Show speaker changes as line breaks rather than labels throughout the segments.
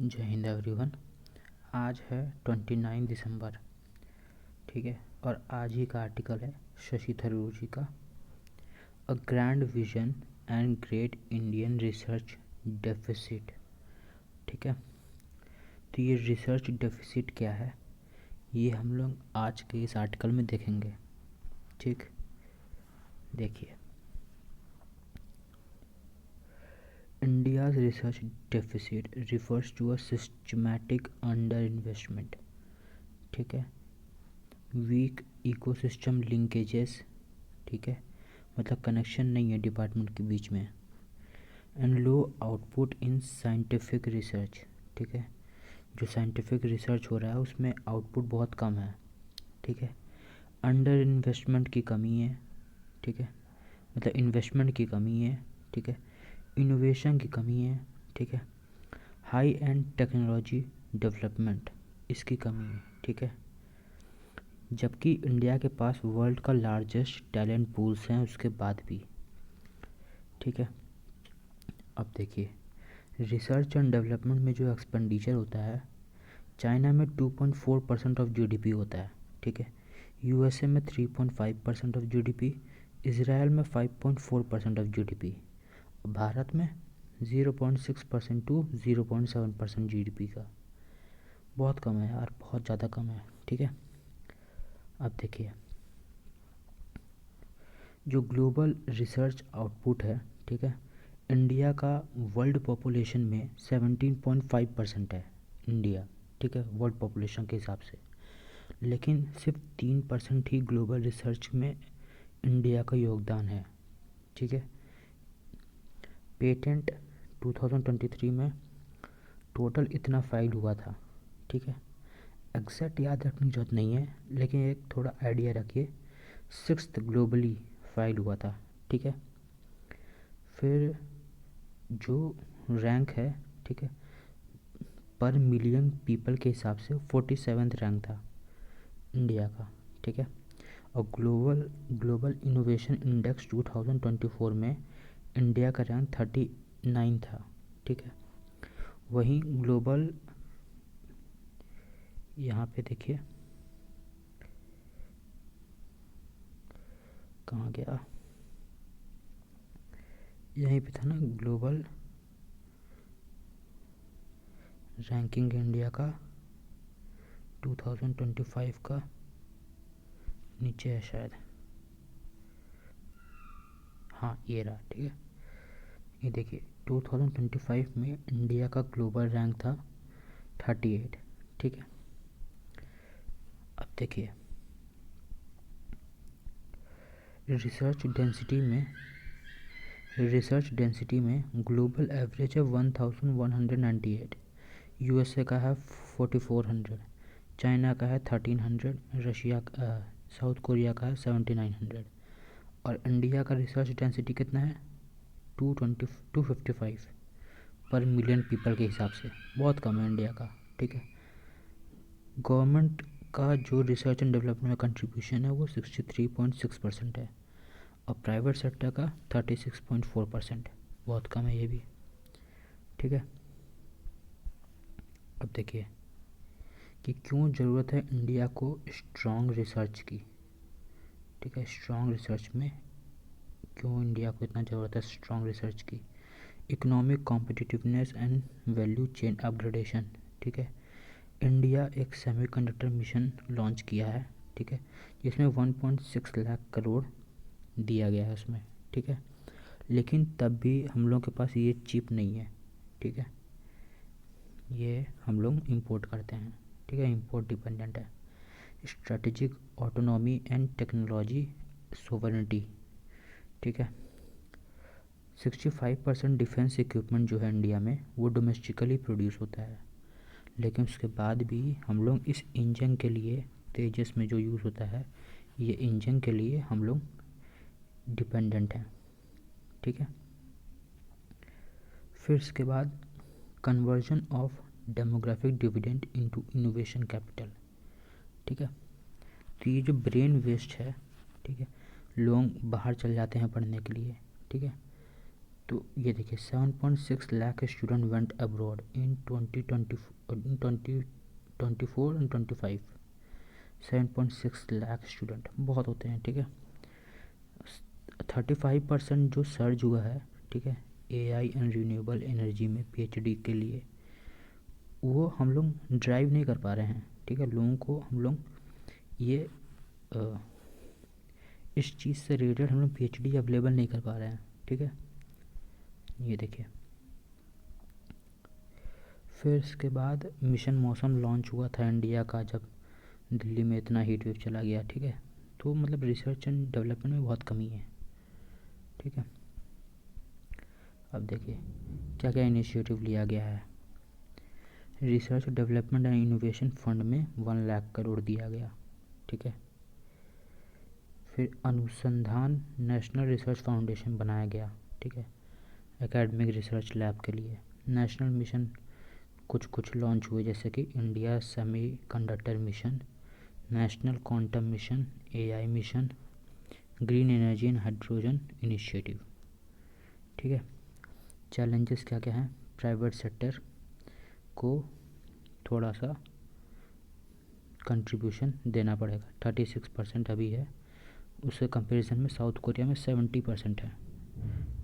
जय हिंद एवरीवन। आज है 29 दिसंबर, ठीक है। और आज ही का आर्टिकल है शशि थरूर जी का, a grand vision and great Indian research deficit. ठीक है, तो ये रिसर्च डेफिसिट क्या है ये हम लोग आज के इस आर्टिकल में देखेंगे। ठीक, देखिए, India's research deficit refers to a systematic underinvestment, ठीक है, वीक इकोसिस्टम लिंकेजेस, ठीक है, मतलब कनेक्शन नहीं है डिपार्टमेंट के बीच में, and low output in scientific research, ठीक है, जो साइंटिफिक रिसर्च हो रहा है उसमें आउटपुट बहुत कम है, ठीक है, अंडर इन्वेस्टमेंट की कमी है, ठीक है, मतलब इन्वेस्टमेंट की कमी है, ठीक है, इनोवेशन की कमी है, ठीक है, हाई एंड टेक्नोलॉजी डेवलपमेंट इसकी कमी है, ठीक है, जबकि इंडिया के पास वर्ल्ड का लार्जेस्ट टैलेंट पूल्स हैं उसके बाद भी, ठीक है। अब देखिए, रिसर्च एंड डेवलपमेंट में जो एक्सपेंडिचर होता है, चाइना में 2.4% ऑफ जीडीपी होता है, ठीक है, यूएसए में 3.5% ऑफ जीडीपी, इजराइल में 5.4% ऑफ जीडीपी, भारत में 0.6% टू 0.7% जीडीपी का। बहुत कम है यार, बहुत ज़्यादा कम है, ठीक है। अब देखिए, जो ग्लोबल रिसर्च आउटपुट है, ठीक है, इंडिया का वर्ल्ड पॉपुलेशन में 17.5% है इंडिया, ठीक है, वर्ल्ड पॉपुलेशन के हिसाब से, लेकिन सिर्फ 3% ही ग्लोबल रिसर्च में इंडिया का योगदान है, ठीक है। पेटेंट 2023 में टोटल इतना फाइल हुआ था, ठीक है, एग्जैक्ट याद रखने की जरूरत नहीं है, लेकिन एक थोड़ा आइडिया रखिए, 6th ग्लोबली फाइल हुआ था, ठीक है। फिर जो रैंक है, ठीक है, पर मिलियन पीपल के हिसाब से 47th रैंक था इंडिया का, ठीक है। और ग्लोबल इनोवेशन इंडेक्स 2024 में इंडिया का रैंक 39 था, ठीक है। वहीं ग्लोबल, यहाँ पे देखिए कहाँ गया, यहीं पे था ना, ग्लोबल रैंकिंग इंडिया का 2025 का, नीचे है शायद, हाँ ये रहा, ठीक है। ये देखिए 2025 में इंडिया का ग्लोबल रैंक था 38, ठीक है। अब देखिए, रिसर्च डेंसिटी में ग्लोबल एवरेज है 1198, यूएसए का है 4400, चाइना का है 1300, साउथ कोरिया का है 7900, और इंडिया का रिसर्च डेंसिटी कितना है 255 पर मिलियन पीपल के हिसाब से, बहुत कम है इंडिया का, ठीक है। गवर्नमेंट का जो रिसर्च एंड डेवलपमेंट में कंट्रीब्यूशन है वो 63.6% है, और प्राइवेट सेक्टर का 36.4%, बहुत कम है ये भी, ठीक है। अब देखिए कि क्यों ज़रूरत है इंडिया को स्ट्रॉन्ग रिसर्च की, ठीक है, स्ट्रॉन्ग रिसर्च में क्यों इंडिया को इतना ज़रूरत है स्ट्रॉन्ग रिसर्च की। Economic competitiveness and value chain upgradation, ठीक है, इंडिया एक सेमीकंडक्टर मिशन लॉन्च किया है, ठीक है, जिसमें 1.6 लाख करोड़ दिया गया है उसमें, ठीक है, लेकिन तब भी हम लोग के पास ये चिप नहीं है, ठीक है, ये हम लोग इंपोर्ट करते हैं, ठीक है, इंपोर्ट डिपेंडेंट है। Strategic autonomy and technology sovereignty, ठीक है, 65% डिफेंस इक्विपमेंट जो है इंडिया में वो डोमेस्टिकली प्रोड्यूस होता है, लेकिन उसके बाद भी हम लोग इस इंजन के लिए, तेजस में जो यूज़ होता है, ये इंजन के लिए हम लोग डिपेंडेंट हैं, ठीक है। फिर इसके बाद conversion of demographic dividend into innovation capital, ठीक है, तो ये जो ब्रेन वेस्ट है, ठीक है, लोग बाहर चले जाते हैं पढ़ने के लिए, ठीक है, तो ये देखिए 7.6 lakh student went abroad in 2024 and 25। 7.6 lakh student बहुत होते हैं, ठीक है। 35% जो सर्ज हुआ है, ठीक है, एआई एंड रिन्यूएबल एनर्जी में पीएचडी के लिए, वो हम लोग ड्राइव नहीं कर पा रहे हैं, ठीक है। लोगों को हम लोग ये इस चीज़ से रिलेटेड हम लोग पीएचडी अवेलेबल नहीं कर पा रहे हैं, ठीक है। ये देखिए, फिर इसके बाद मिशन मौसम लॉन्च हुआ था इंडिया का, जब दिल्ली में इतना हीट वेव चला गया, ठीक है। तो मतलब रिसर्च एंड डेवलपमेंट में बहुत कमी है, ठीक है। अब देखिए क्या क्या इनिशिएटिव लिया गया है। Research development and innovation fund में 1 लाख करोड़ दिया गया, ठीक है। फिर अनुसंधान नेशनल रिसर्च फाउंडेशन बनाया गया, ठीक है, एकेडमिक रिसर्च लैब के लिए। नेशनल मिशन कुछ लॉन्च हुए, जैसे कि India semi conductor mission, national quantum mission, AI mission, green energy and hydrogen initiative, ठीक है। चैलेंजेस क्या क्या हैं। प्राइवेट सेक्टर को थोड़ा सा कंट्रीब्यूशन देना पड़ेगा, 36% अभी है, उसके कंपैरिजन में साउथ कोरिया में 70% है,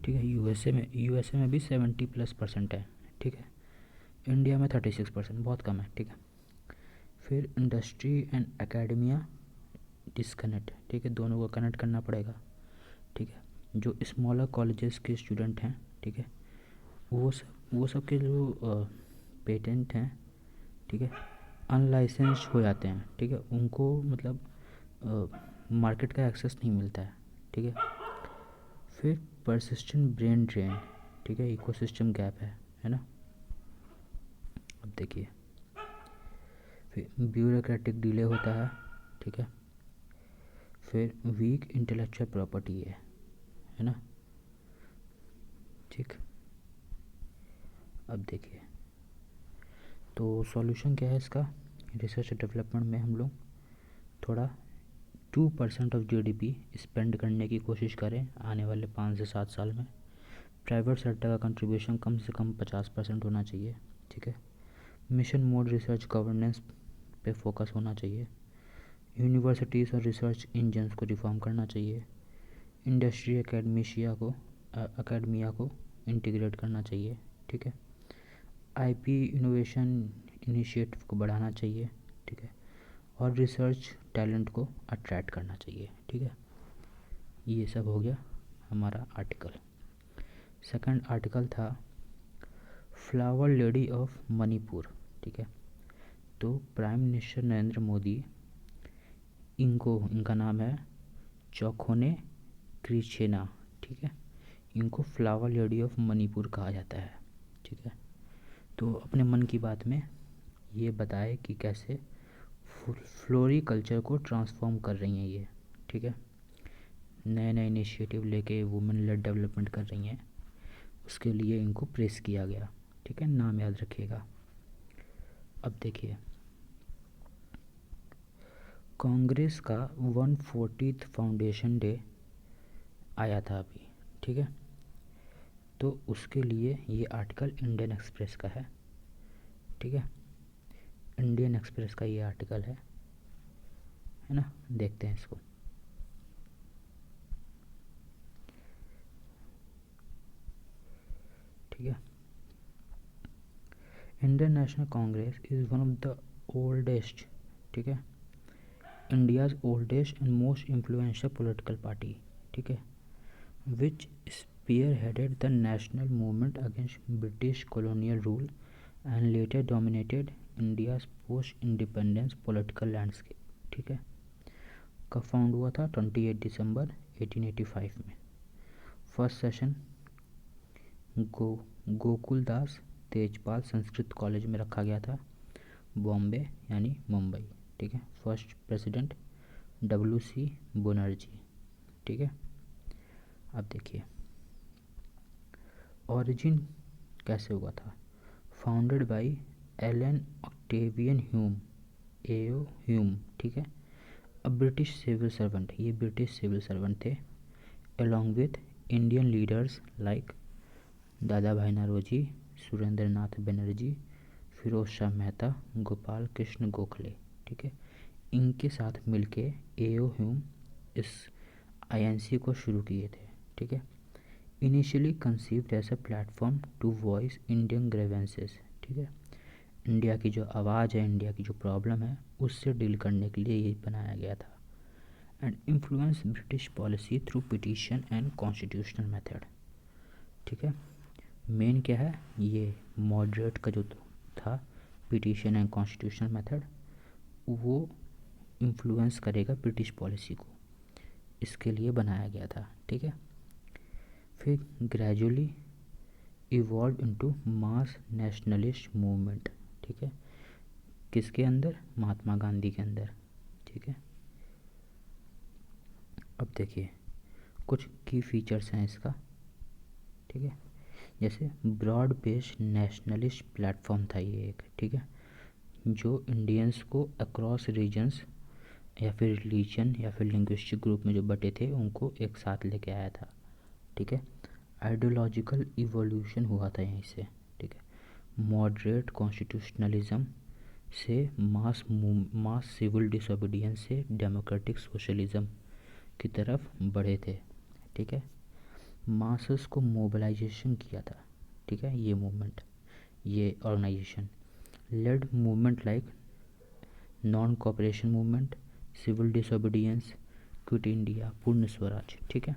ठीक है। यूएसए में भी 70+% है, ठीक है। इंडिया में 36%, बहुत कम है, ठीक है। फिर इंडस्ट्री एंड एकेडमिया डिस्कनेक्ट, ठीक है, दोनों को कनेक्ट करना पड़ेगा, ठीक है। जो स्मॉलर कॉलेजेस के स्टूडेंट हैं, ठीक है, वो सब के जो पेटेंट हैं, ठीक है, अनलाइसेंस्ड हो जाते हैं, ठीक है, उनको मतलब मार्केट का एक्सेस नहीं मिलता है, ठीक है। फिर परसिस्टेंट ब्रेन ड्रेन, ठीक है, इकोसिस्टम गैप है ना। अब देखिए, फिर ब्यूरोक्रेटिक डिले होता है, ठीक है। फिर वीक इंटेलेक्चुअल प्रॉपर्टी है ना, ठीक। अब देखिए, तो सॉल्यूशन क्या है इसका। रिसर्च डेवलपमेंट में हम लोग थोड़ा 2% ऑफ जीडीपी स्पेंड करने की कोशिश करें आने वाले 5 से 7 साल में। प्राइवेट सेक्टर का कंट्रीब्यूशन कम से कम 50% होना चाहिए, ठीक है। मिशन मोड रिसर्च गवर्नेंस पे फोकस होना चाहिए। यूनिवर्सिटीज़ और रिसर्च इंजन्स को रिफॉर्म करना चाहिए। इंडस्ट्री एकेडमिया को इंटीग्रेट करना चाहिए, ठीक है। आईपी इनोवेशन इनिशिएटिव को बढ़ाना चाहिए, ठीक है। और रिसर्च टैलेंट को अट्रैक्ट करना चाहिए, ठीक है। ये सब हो गया हमारा आर्टिकल। सेकंड आर्टिकल था फ्लावर लेडी ऑफ मणिपुर, ठीक है। तो प्राइम मिनिस्टर नरेंद्र मोदी, इनका नाम है चौखोने क्रिचेना, ठीक है। इनको फ्लावर लेडी ऑफ मणिपुर कहा जाता है, ठीक है। तो अपने मन की बात में ये बताए कि कैसे फ्लोरिकल्चर को ट्रांसफॉर्म कर रही हैं ये, ठीक है। नए नए इनिशिएटिव लेके वुमेन लेड डेवलपमेंट कर रही हैं, उसके लिए इनको प्रेस किया गया, ठीक है, नाम याद रखिएगा। अब देखिए, कांग्रेस का 140th फाउंडेशन डे आया था अभी, ठीक है। तो उसके लिए ये आर्टिकल इंडियन एक्सप्रेस का है, ठीक है। इंडियन एक्सप्रेस का ये आर्टिकल है ना। देखते हैं इसको। ठीक है। Indian national Congress is one of the oldest, ठीक है, India's oldest and most influential political party, ठीक है, विच spearheaded the national movement against British colonial rule and later dominated India's post-independence political landscape, ठीक है। कब फाउंड हुआ था? 28 दिसंबर 1885 में। फर्स्ट सेशन गोकुल दास तेजपाल संस्कृत कॉलेज में रखा गया था, बॉम्बे यानी मुंबई, ठीक है। फर्स्ट प्रेसिडेंट WC बनर्जी, ठीक है। अब देखिए ओरिजिन कैसे हुआ था। Founded by Allan Octavian Hume, A O Hume, ठीक है, अ ब्रिटिश सिविल सर्वेंट, ये ब्रिटिश सिविल सर्वेंट थे, along with Indian leaders like Dadabhai Naoroji, Surendra नाथ बनर्जी, फिरोज शाह मेहता, गोपाल कृष्ण गोखले। ठीक है, इनके साथ मिलके एओ ह्यूम इस आईएनसी को शुरू किए थे। ठीक है, initially conceived as a platform to voice Indian grievances. ठीक है, इंडिया की जो आवाज़ है, इंडिया की जो प्रॉब्लम है, उससे डील करने के लिए ये बनाया गया था। And influence British policy through petition and constitutional method. ठीक है, मेन क्या है, ये मॉडरेट का जो था पिटीशन एंड कॉन्स्टिट्यूशनल मेथड, वो इन्फ्लुएंस करेगा ब्रिटिश पॉलिसी को, इसके लिए बनाया गया था। ठीक है, फिर gradually evolve into mass nationalist movement. ठीक है, किसके अंदर, महात्मा गांधी के अंदर। ठीक है, अब देखिए कुछ की फीचर्स हैं इसका। ठीक है, जैसे ब्रॉड बेस्ड नेशनलिस्ट प्लेटफॉर्म था ये एक। ठीक है, जो इंडियंस को अक्रॉस रीजन्स या फिर रिलीजन या फिर लिंग्विस्टिक ग्रुप में जो बटे थे उनको एक साथ लेके आया था। ठीक है, आइडियोलॉजिकल इवोल्यूशन हुआ था यहीं से। ठीक है, मॉडरेट कॉन्स्टिट्यूशनलिज्म से मास सिविल डिसोबीडियंस से डेमोक्रेटिक सोशलिज्म की तरफ बढ़े थे। ठीक है, मासेस को मोबिलाइजेशन किया था। ठीक है, ये मूवमेंट, ये organisation led movement like non cooperation movement, civil disobedience, quit India, Purna Swaraj. ठीक है,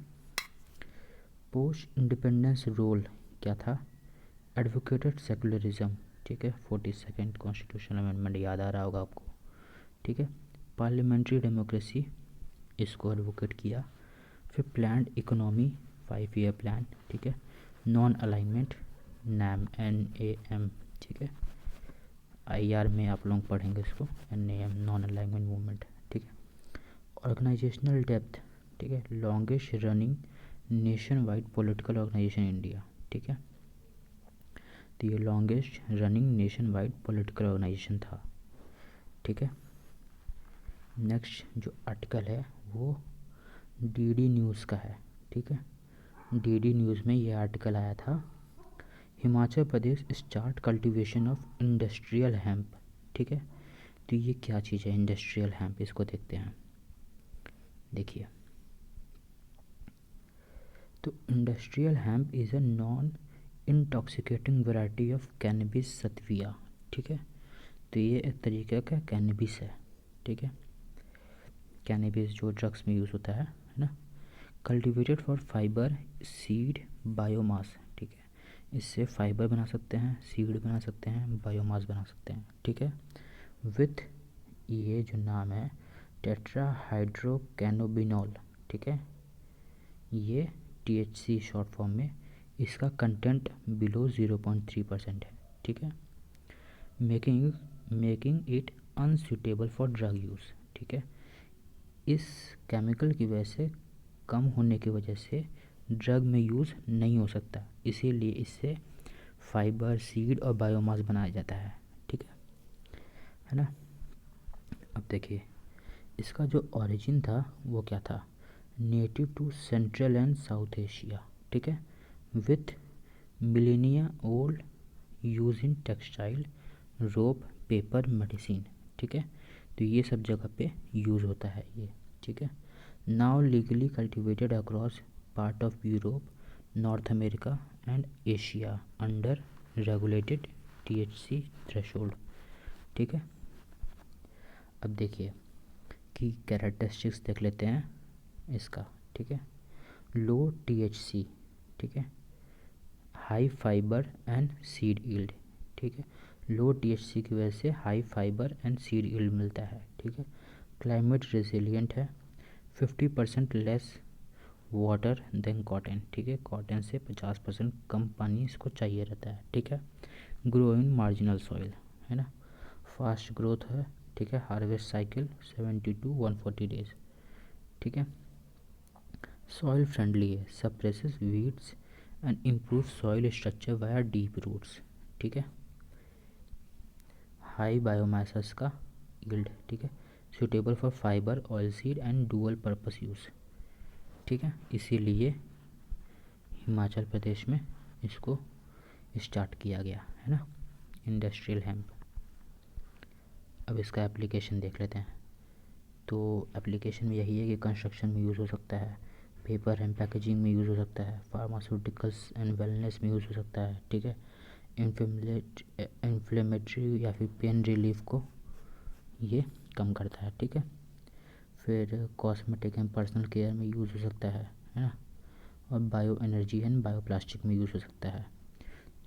पोस्ट इंडिपेंडेंस रोल क्या था, एडवोकेटेड सेकुलरिज्म। ठीक है, 42nd कॉन्स्टिट्यूशनल अमेंडमेंट याद आ रहा होगा आपको। ठीक है, पार्लियामेंट्री डेमोक्रेसी, इसको एडवोकेट किया। फिर प्लान्ड इकोनॉमी, 5 ईयर प्लान। ठीक है, नॉन अलाइनमेंट, NAM, NAM। ठीक है, IR में आप लोग पढ़ेंगे इसको, NAM, नॉन अलाइनमेंट मूवमेंट। ठीक है, ऑर्गेनाइजेशनल डेप्थ। ठीक है, longest running nationwide political organisation India. ठीक है, तो ये longest running nationwide political organisation था। ठीक है, नेक्स्ट जो आर्टिकल है वो DD न्यूज़ का है। ठीक है, DD न्यूज़ में ये आर्टिकल आया था, Himachal Pradesh start cultivation of industrial hemp. ठीक है, तो ये क्या चीज़ है इंडस्ट्रियल हेम्प, इसको देखते हैं। देखिए, तो industrial hemp is a non intoxicating variety of cannabis sativa. ठीक है, तो ये एक तरीके का कैनबिस है। ठीक है, कैनबिस जो ड्रग्स में यूज़ होता है ना, cultivated for fibre seed biomass. ठीक है, इससे फाइबर बना सकते हैं, सीड बना सकते हैं, बायोमास बना सकते हैं। ठीक है, विथ ये जो नाम है टेट्राहाइड्रोकैनोबिनॉल। ठीक है, ये THC शॉर्ट फॉर्म में, इसका कंटेंट बिलो 0.3% है। ठीक है, making it unsuitable for drug use. ठीक है, इस केमिकल की वजह से, कम होने की वजह से ड्रग में यूज़ नहीं हो सकता, इसीलिए इससे फाइबर, सीड और बायोमास बनाया जाता है। ठीक है ना। अब देखिए इसका जो ओरिजिन था वो क्या था, native to central and south Asia. ठीक है, with millennia old use in textile, rope, paper, medicine. ठीक है, तो ये सब जगह पे यूज़ होता है ये। ठीक है, now legally cultivated across part of Europe, north America and Asia under regulated THC threshold. ठीक है, अब देखिए कि कैरेक्टरिस्टिक्स देख लेते हैं इसका। ठीक है, लो THC। ठीक है, high fibre and seed yield. ठीक है, लो THC की वजह से high fibre and seed yield मिलता है। ठीक है, क्लाइमेट रेजिलिएंट है, 50% लेस वाटर देन कॉटन। ठीक है, कॉटन से 50% कम पानी इसको चाहिए रहता है। ठीक है, ग्रो इन मार्जिनल सॉइल, है ना, फास्ट ग्रोथ है। ठीक है, हार्वेस्ट साइकिल 70 to 140 डेज। ठीक है, सॉइल फ्रेंडली है, suppresses weeds and improve soil structure via deep roots. ठीक है, हाई बायोमास का यील्ड। ठीक है, suitable for fibre, oil seed and dual purpose use. ठीक है, इसीलिए हिमाचल प्रदेश में इसको स्टार्ट किया गया है ना, इंडस्ट्रियल हेम्प। अब इसका एप्लीकेशन देख लेते हैं। तो एप्लीकेशन में यही है कि कंस्ट्रक्शन में यूज़ हो सकता है, पेपर एंड पैकेजिंग में यूज़ हो सकता है, फार्मास्यूटिकल्स एंड वेलनेस में यूज़ हो सकता है, ठीक है। इन्फ्लेमेटरी या फिर पेन रिलीफ को ये कम करता है, ठीक है। फिर कॉस्मेटिक एंड पर्सनल केयर में यूज़ हो सकता है ना। और बायो एनर्जी एंड बायोप्लास्टिक में यूज़ हो सकता है।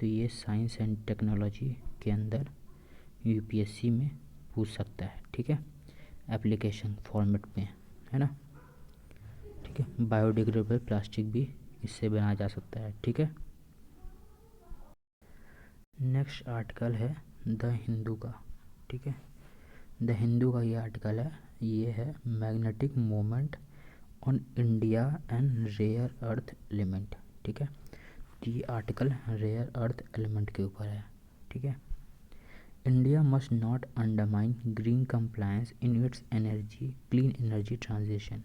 तो ये साइंस एंड टेक्नोलॉजी के अंदर यूपीएससी में पूछ सकता है, ठीक है, एप्लीकेशन फॉर्मेट में, है ना, ठीक है। बायोडिग्रेडेबल प्लास्टिक भी इससे बनाया जा सकता है, ठीक है। नेक्स्ट आर्टिकल है द हिंदू का, ठीक है। द हिंदू का ये आर्टिकल है, ये है magnetic moment on India and rare earth element, ठीक है। तो ये आर्टिकल रेयर अर्थ एलिमेंट के ऊपर है, ठीक है। India must not undermine green compliance in its energy clean energy transition,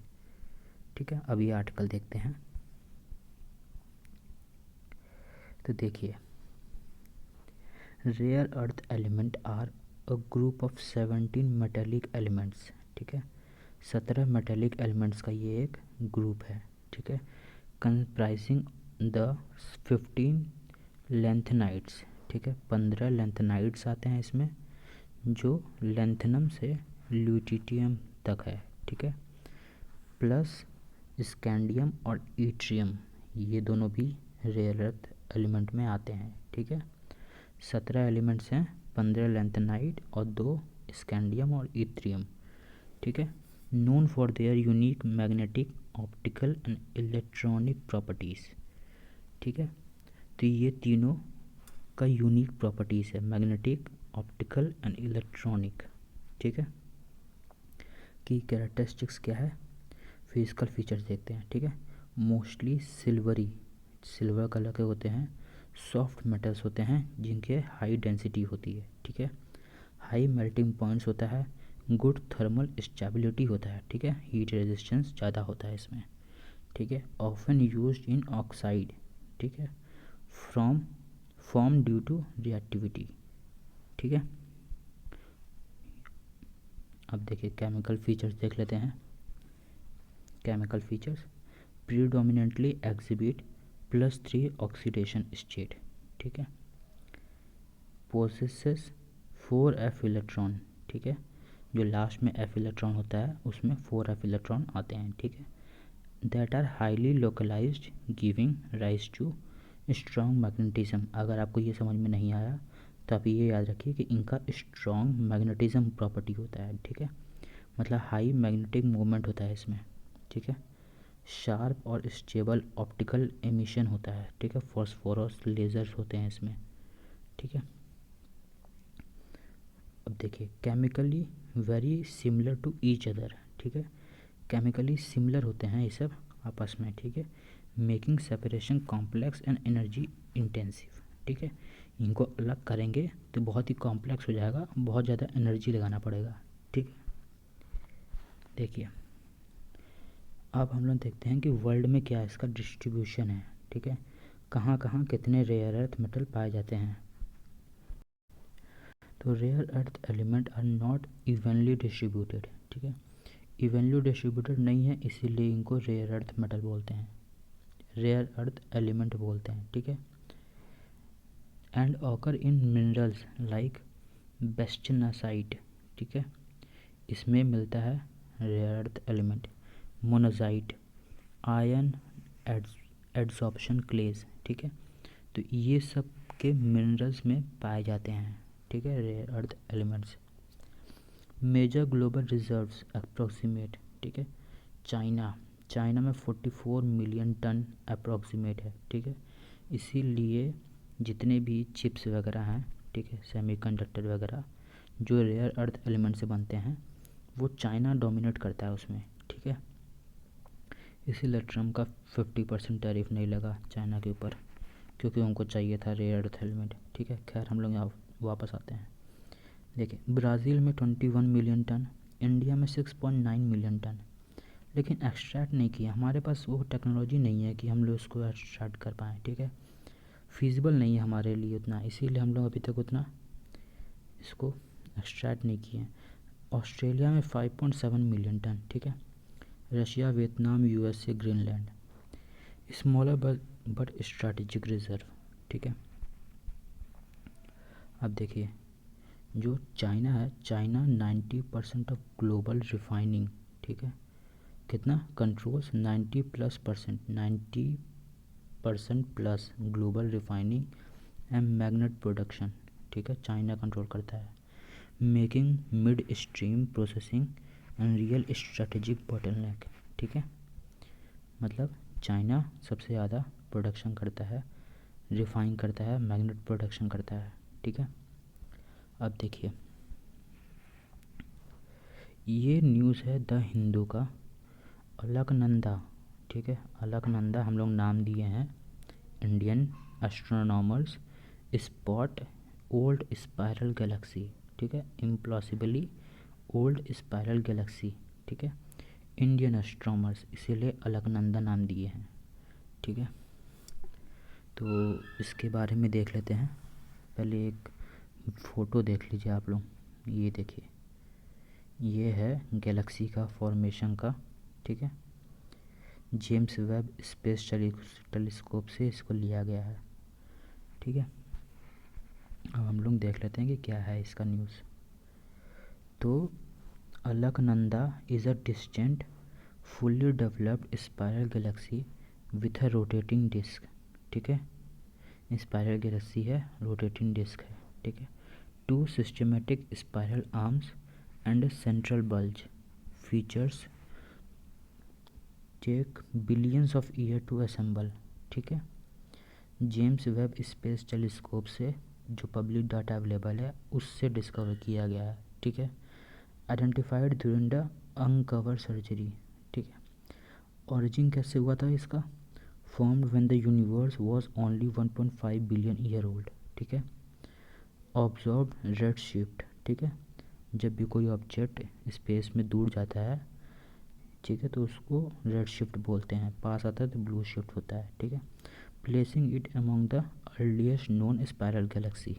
ठीक है। अब ये आर्टिकल देखते हैं। तो देखिए, rare earth element are a group of 17 metallic elements, ठीक है। 17 मेटेलिक एलिमेंट्स का ये एक ग्रुप है, ठीक है। कंप्राइजिंग द 15 लेंथेनाइड्स, ठीक है। 15 लेंथेनाइड्स आते हैं इसमें, जो लेंथेनम से ल्यूटिटियम तक है, ठीक है। प्लस स्कैंडियम और ईट्रियम, ये दोनों भी रेयर अर्थ एलिमेंट में आते हैं, ठीक है। 17 एलिमेंट्स हैं, 15 लेंथेनाइड और 2 स्कैंडियम और ईट्रियम, ठीक है। Known for their unique magnetic optical and electronic properties, ठीक है। तो ये तीनों का यूनिक प्रॉपर्टीज़ है, मैग्नेटिक, ऑप्टिकल एंड इलेक्ट्रॉनिक, ठीक है। की कैरेक्टरिस्टिक्स क्या है, फिजिकल फीचर्स देखते हैं, ठीक है। मोस्टली सिल्वरी, सिल्वर कलर के होते हैं, सॉफ्ट मेटल्स होते हैं जिनके हाई डेंसिटी होती है, ठीक है। हाई मेल्टिंग पॉइंट्स होता है, गुड थर्मल स्टेबिलिटी होता है, ठीक है। हीट रेजिस्टेंस ज़्यादा होता है इसमें, ठीक है। ऑफन यूज्ड इन ऑक्साइड, ठीक है, from form due to reactivity, ठीक है। अब देखिए केमिकल फीचर्स देख लेते हैं। Chemical features predominantly exhibit +3 oxidation state, ठीक है। पोसेसेस 4f इलेक्ट्रॉन, ठीक है। जो लास्ट में f इलेक्ट्रॉन होता है उसमें 4f इलेक्ट्रॉन आते हैं, ठीक है। That are highly localised giving rise to strong magnetism. अगर आपको ये समझ में नहीं आया तो आप ये याद रखिए कि इनका स्ट्रॉन्ग मैग्नेटिज्म प्रॉपर्टी होता है, ठीक है। मतलब हाई मैग्नेटिक मूवमेंट होता है इसमें, ठीक है। शार्प और स्टेबल ऑप्टिकल एमिशन होता है, ठीक है। फॉस्फोरस लेजर्स होते हैं इसमें, ठीक है। अब देखिए chemically very similar to each other, ठीक है। केमिकली सिमिलर होते हैं ये सब आपस में, ठीक है। Making separation complex and energy intensive, ठीक है। इनको अलग करेंगे तो बहुत ही कॉम्प्लेक्स हो जाएगा, बहुत ज़्यादा एनर्जी लगाना पड़ेगा, ठीक है। देखिए अब हम लोग देखते हैं कि वर्ल्ड में क्या इसका डिस्ट्रीब्यूशन है, ठीक है। कहाँ कहाँ कितने रेयर अर्थ मेटल पाए जाते हैं। तो rare earth element are not evenly distributed, ठीक है। इवनली डिस्ट्रीब्यूटेड नहीं है, इसीलिए इनको रेयर अर्थ मेटल बोलते हैं, रेयर अर्थ एलिमेंट बोलते हैं, ठीक है। And occur in minerals like bastnasite, ठीक है। इसमें मिलता है rare earth element. Monazite, iron adsorption clays, ठीक है। तो ये सब के मिनरल्स में पाए जाते हैं, ठीक है, rare earth elements. Major global reserves approximate, ठीक है। चाइना में 44 मिलियन टन अप्रॉक्सीमेट है, ठीक है। इसीलिए जितने भी चिप्स वगैरह हैं, ठीक है, सेमीकंडक्टर वगैरह जो रेयर अर्थ एलिमेंट से बनते हैं वो चाइना डोमिनेट करता है उसमें, ठीक है। इसीलिए ट्रम्प का 50% टैरिफ नहीं लगा चाइना के ऊपर, क्योंकि उनको चाहिए था रेयर अर्थ एलिमेंट, ठीक है। खैर हम लोग यहाँ वापस आते हैं। देखिए ब्राज़ील में 21 मिलियन टन, इंडिया में 6.9 मिलियन टन, लेकिन एक्सट्रैक्ट नहीं किया। हमारे पास वो टेक्नोलॉजी नहीं है कि हम लोग उसको एक्सट्रैक्ट कर पाएँ, ठीक है। फिजिबल नहीं है हमारे लिए उतना, इसीलिए हम लोग अभी तक उतना इसको एक्सट्रैक्ट नहीं किए हैं। ऑस्ट्रेलिया में 5.7 मिलियन टन, ठीक है। Russia, Vietnam, USA, Greenland. Smaller but strategic reserve, ठीक है। अब देखिए जो चाइना है, चाइना 90% ऑफ ग्लोबल रिफाइनिंग, ठीक है, कितना controls 90% plus global refining and magnet production, ठीक है, चाइना कंट्रोल करता है। Making mid stream processing and real strategic bottleneck, ठीक है। मतलब चाइना सबसे ज़्यादा प्रोडक्शन करता है, रिफाइन करता है, मैग्नेट प्रोडक्शन करता है, ठीक है। अब देखिए ये न्यूज़ है द हिंदू का। अलकनंदा, ठीक है, अलकनंदा हम लोग नाम दिए हैं। Indian astronomers spot old spiral Galaxy, ठीक है, इम्पॉसिबली ओल्ड स्पाइरल गैलेक्सी, ठीक है। इंडियन एस्ट्रोनॉमर्स इसीलिए अलकनंदा नाम दिए हैं, ठीक है। तो इसके बारे में देख लेते हैं। पहले एक फ़ोटो देख लीजिए आप लोग, ये देखिए, ये है गैलेक्सी का फॉर्मेशन का, ठीक है। जेम्स वेब स्पेस टेलीस्कोप से इसको लिया गया है, ठीक है। अब हम लोग देख लेते हैं कि क्या है इसका न्यूज़। तो Alaknanda is a distant fully developed spiral galaxy with a rotating disc, ठीक है। स्पाइरल गैलेक्सी है, रोटेटिंग डिस्क है, ठीक है। Two systematic spiral arms and central bulge features take billions of year to assemble, ठीक है। जेम्स वेब स्पेस टेलीस्कोप से जो पब्लिक डाटा अवेलेबल है उससे डिस्कवर किया गया है, ठीक है। Identified during the uncover surgery, ठीक है। ऑरिजिन कैसे हुआ था इसका? Formed when the universe was only 1.5 billion year old, ठीक है। ऑब्जर्व रेड शिफ्ट, ठीक है। जब भी कोई ऑब्जेक्ट स्पेस में दूर जाता है, ठीक है, तो उसको रेड शिफ्ट बोलते हैं, पास आता है तो ब्लू शिफ्ट होता है, ठीक है। Placing it among the earliest known spiral Galaxy,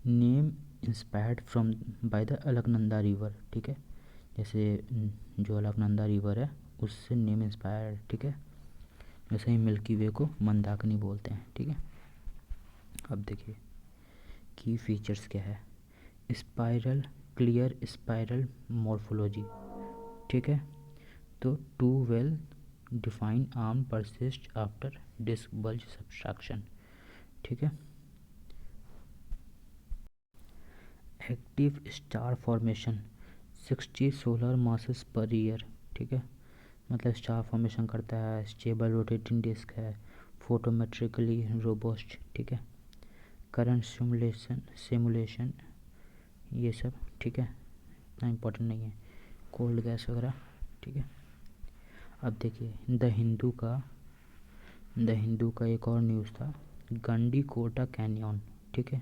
name inspired from by the Alaknanda river, ठीक है। जैसे जो अलकनंदा रिवर है उससे नेम इंस्पायर्ड, ठीक है। वैसे ही मिल्की वे को मंदाकिनी बोलते हैं, ठीक है। अब देखिए की फीचर्स क्या है। स्पाइरल क्लियर स्पाइरल मॉर्फोलॉजी, ठीक है। तो two well define arm persist after disc bulge subtraction, ठीक है। Active star formation 60 solar masses per year, ठीक है। मतलब स्टार फॉर्मेशन करता है, स्टेबल रोटेटिंग डिस्क है, फोटोमेट्रिकली रोबस्ट, ठीक है। करंट सिमुलेशन ये सब, ठीक है, इतना इम्पोर्टेंट नहीं है, कोल्ड गैस वगैरह, ठीक है। अब देखिए द हिंदू का एक और न्यूज़ था, गंडी कोटा कैनियन, ठीक है।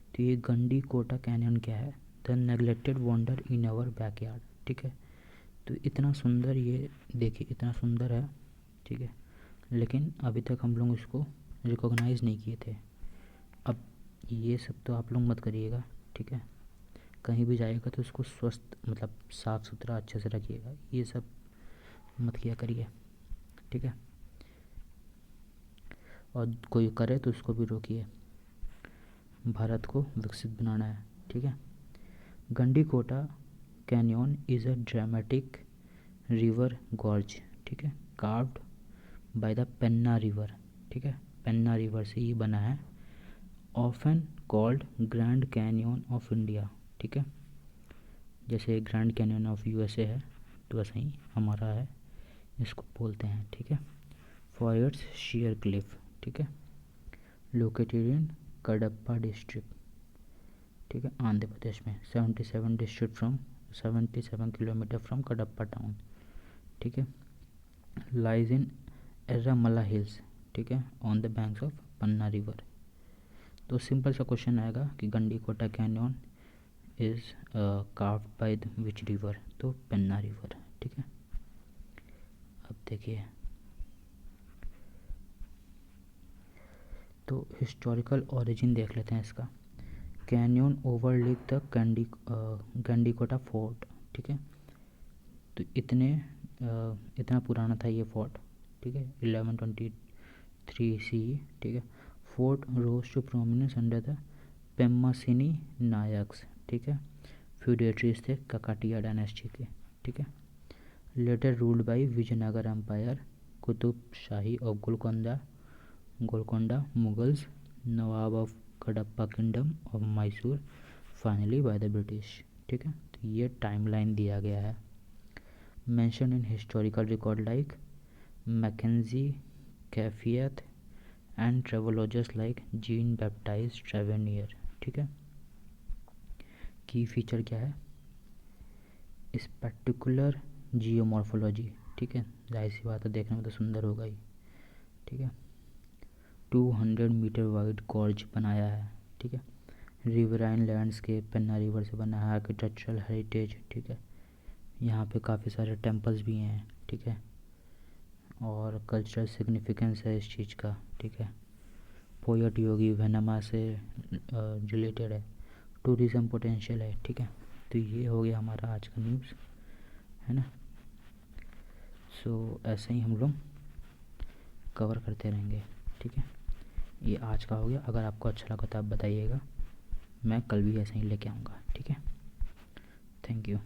तो ये गंडी कोटा कैनियन क्या है? The neglected wonder in our backyard, ठीक है। तो इतना सुंदर, ये देखिए इतना सुंदर है, ठीक है, लेकिन अभी तक हम लोग इसको रिकॉग्नाइज़ नहीं किए थे। अब ये सब तो आप लोग मत करिएगा, ठीक है। कहीं भी जाएगा तो उसको स्वस्थ मतलब साफ़ सुथरा अच्छे से रखिएगा, ये सब मत किया करिए, ठीक है। और कोई करे तो उसको भी रोकिए, भारत को विकसित बनाना है, ठीक है। Gandikota canyon is a dramatic river gorge, ठीक है, carved by the Penna river, ठीक है। पेन्ना रिवर से ये बना है। Often called grand canyon of India, ठीक है। जैसे ग्रैंड कैनियन ऑफ यूएसए है तो वैसे ही हमारा है, इसको बोलते हैं, ठीक है। फॉर इट्स शेयर क्लिफ, ठीक है, लोकेटेड इन कडप्पा डिस्ट्रिक्ट, ठीक है, आंध्र प्रदेश में। 77 किलोमीटर फ्रॉम कडप्पा टाउन, ठीक है। लाइज इन एर्रामला हिल्स, ठीक है, on the banks of Panna river. तो सिंपल सा क्वेश्चन आएगा कि Gandikota canyon is carved by which river? तो पन्ना रिवर, ठीक है। अब देखिए तो हिस्टोरिकल ओरिजिन देख लेते हैं इसका। Canyon overlook the Gandikota fort, ठीक है। तो इतना पुराना था ये फोर्ट, ठीक है, 1123 सी, ठीक है। Fort rose to prominence under the Pemmasani Nayaks, ठीक है, फ्यूडेटरीज थे ककाटिया डायनेस्टी के, ठीक है। Later ruled by Vijayanagara empire, Qutb Shahi of Golconda Mughals, Nawab of Kadapa kingdom of Mysore, finally by the British, ठीक है। तो ये टाइमलाइन दिया गया है। Mention in historical record like Mackenzie, Kaifiyat and travelogues like Jean Baptiste Tavernier, ठीक है। की फीचर क्या है, इस पर्टिकुलर जियोमॉर्फोलॉजी, ठीक है, जाहिर सी बात है देखने में तो सुंदर होगा ही, ठीक है। 200 मीटर वाइड गॉर्ज बनाया है, ठीक है। रिवराइन लैंडस्केप पेन्ना रिवर से बना है। आर्किटेक्चरल हेरिटेज, ठीक है, यहाँ पे काफ़ी सारे टेम्पल्स भी हैं, ठीक है, और कल्चरल सिग्निफिकेंस है इस चीज़ का, ठीक है। पोएट योगी वेनमा से रिलेटेड है। टूरिज़्म पोटेंशियल है, ठीक है। तो ये हो गया हमारा आज का न्यूज़, है ना। सो ऐसे ही हम लोग कवर करते रहेंगे, ठीक है। ये आज का हो गया। अगर आपको अच्छा लगा तो आप बताइएगा, मैं कल भी ऐसे ही लेके आऊँगा, ठीक है। Thank you.